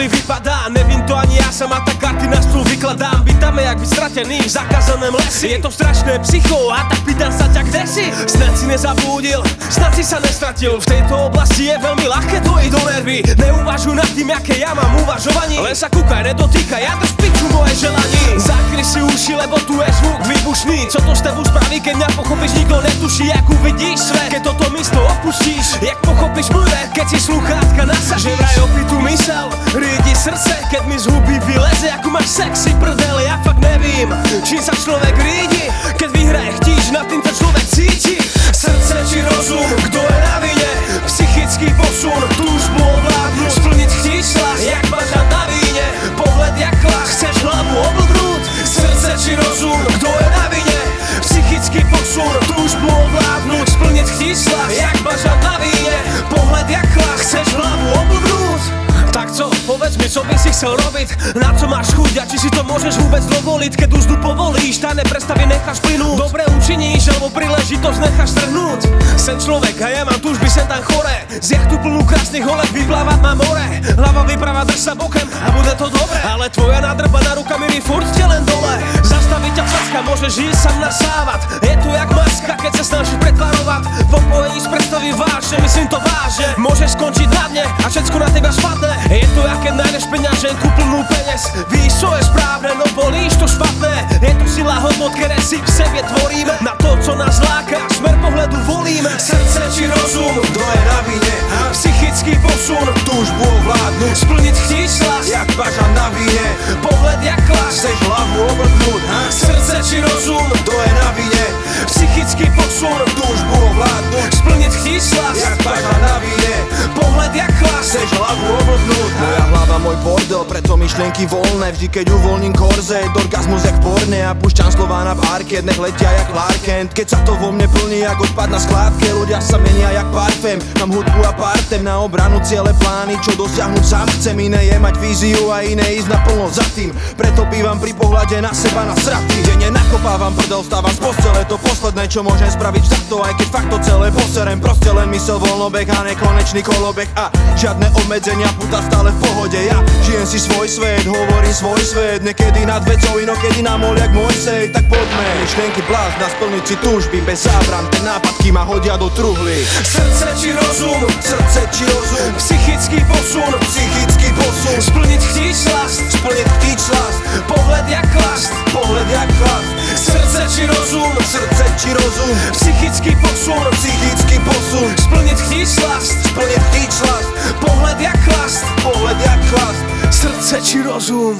zlý vypadá, nevím to ani ja sama, tak karty na stôl vykladám. Bytame jak vystratený v zakázanom lesi. Je to strašné psycho a tak pýtam sa ťa, kde si? Snad si nezabúdil, snad si sa nestratil. V tejto oblasti je veľmi ľahké dojiť do nervy. Neuvažuj nad tým, aké ja mám uvažovaní. Len sa kúkaj, nedotýkaj, ja drž piču moje želaní. Zakry si uši, lebo tu je zvuk výbušný. Co to s tebou spraví, keď mňa pochopíš, nikto netuší. Jak uvidíš svet, keď toto místo opustíš. Jak pochopíš môj rap, keď si sluchátka nasadíš. Že vraj opitú mysel, rídi srdce, keď mi z huby vyleze. Ako máš sexy prdele, ja fakt nevím, čím sa človek rídi. Keď vyhraje chtíš, nad tým ten človek cíti. Srdce či rozum, kto je na vine? Psychický posun, túžbu ovládnuť. Splniť chtíš slas, jak bažant na víne. Pohled jak klach, chceš hlavu oblbnúť. Srdce či rozum, kto je na vine? Psychický posun, túžbu ovládnuť. Splniť chtíš slas, jak bažant na víne. Pohled jak klach, chceš hlavu oblbnúť. Tak co, povedz mi, co by si chcel robiť? Na co máš chuť a či si to môžeš vôbec dovoliť? Keď úzdu povolíš, tajné predstavy necháš plynúť. Dobre učiníš, alebo príležitosť necháš strhnúť. Sem človek a ja mám túžby, sem tam chore. Z jachtu plnú krásnych holek vyplávať na more. Hlava vyprava, drž sa bokem a bude to dobre. Ale tvoja nadrbaná ruka míri furt te len dole. Zastaviť ťa facka, môžeš ísť sam na závad. Je to jak maska, keď sa snažíš pretvarovať. V opojení z predstavy vážne, myslím to vážne. Môžeš skončiť na dne a všetko na teba spadne. Je to jak keď nájdeš peňaženku plnú peniaz. Víš, čo je správne, no bolíš to špatné. Je tu sila hodnot, ktoré si v sebe tvoríme. Na to, co nás láka, smer pohľadu volíme. Srdce či rozum, kto je na vine? Psychický posun, túžbu ovládnuť. Splniť chtíš slas, jak bažant na víne. Pohled jak klach, chceš hlavu oblbnúť. Srdce či rozum, kto je na vine? Psychický posun, túžbu ovládnuť. Splniť chtíš slas, jak bažant na víne. Pohled jak klach, chceš hlavu oblbnúť. Moja hlava, môj bordel, preto myšlienky voľné. Vždy keď uvoľním korzet, orgazmus jak porne. A púšťam slová na parket, nech letia jak Clark Kent. Keď sa to vo mne plní, jak odpad na skládke. Ľudia sa menia jak parfém, mám hudbu a partem. Na obranu ciele plány, čo dosiahnuť sám chcem. Iné je mať víziu a iné ísť naplno za tým. Preto bývam pri pohľade na seba na straty. Denne nakopávam prdel, vstávam z postele. To posledné, čo môžem spraviť za to. Aj keď fakt to celé poserem. Proste len mysel voľnobek a nekonečný kolobek. A žiadne obmedzenia, puta stále v pohode. Ja žijem si svoj svet, hovorím svoj svet. Niekedy nad vecou, inokedy na mol jak môj sej. Tak poďme, myšlienky blázna, splniť si túžby bez zábran. Ten nápadky ma hodia do truhly. Srdce či rozum, Srdce či rozum, psychický posun, psychický posun. splniť chtíš slast, Splniť chtíč slast, pohled jak klast. pohled jak chlast. Srdce či rozum, Srdce či rozum, psychický posun, psychický posun. splniť chtíš slast, Splniť chtíč slast, pohled jak klast. pohled jak chlast. Srdce či rozum.